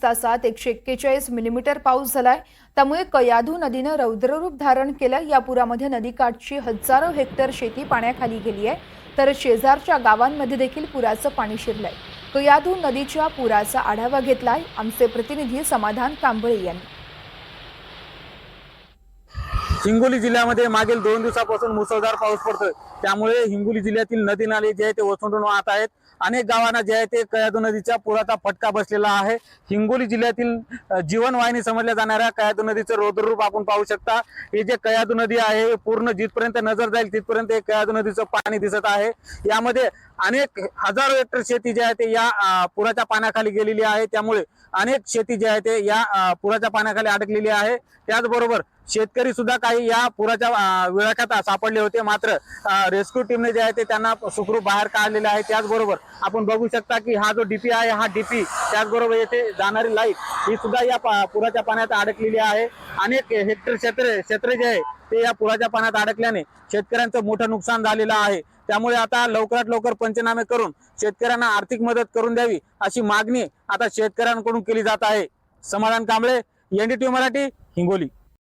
तासात 141 मिलीमीटर पाऊस झालाय। त्यामुळे कयाधू नदीनं रौद्ररूप धारण केलं। या पुरामध्ये नदीकाठची हजारो हेक्टर शेती पाण्याखाली गेली आहे, तर शेजारच्या गावांमध्ये देखील पुराचं पाणी शिरलंय। कयाधू नदीच्या पुराचा आढावा घेतलाय आमचे प्रतिनिधी समाधान कांबळे यांनी। हिंगोली जिल्ह्यामध्ये मागील 2 दिवसापासून मुसळधार पाऊस पडतोय, त्यामुळे हिंगोली जिल्ह्यातील नदी नाले जे आहे ते ओसंडून वाहत आहेत। अनेक गावांना जे आहे ते कयाधू नदीच्या पुराचा फटका बसलेला आहे। हिंगोली जिल्ह्यातील जीवनवाहिनी समजल्या जाणाऱ्या कयाधू नदीचं रौद्ररूप आपण पाहू शकता। हे जे कयाधू नदी आहे पूर्ण जिथपर्यंत नजर जाईल तिथपर्यंत हे कयाधू नदीचं पाणी दिसत आहे। यामध्ये अनेक हजारो हेक्टर शेती जे आहे ते या पुराच्या पाण्याखाली गेलेली आहे। त्यामुळे अनेक शेती जे आहे ते या पुराच्या पाण्याखाली अडकलेली आहे। त्याचबरोबर शेतकरी सुद्धा काही या पुराच्या विळख्यात सापडले होते, मात्र रेस्क्यू टीमने जे आहे ते त्यांना सुखरूप बाहेर काढलेले आहे। त्याचबरोबर आपण बघू शकता की हा जो डीपी आहे, हा डीपी त्याचबरोबर येथे जाणारी लाईट ही सुद्धा या पुराच्या पाण्यात अडकलेली आहे। अनेक हेक्टर क्षेत्र जे आहे ते या पुराच्या पाण्यात अडकल्याने शेतकऱ्यांचं मोठं नुकसान झालेलं आहे। त्यामुळे आता लवकरात लवकर पंचनामे करून शेतकऱ्यांना आर्थिक मदत करून द्यावी अशी मागणी आता शेतकऱ्यांकडून केली जात आहे। समाधान कांबळे, NDTV मराठी, हिंगोली।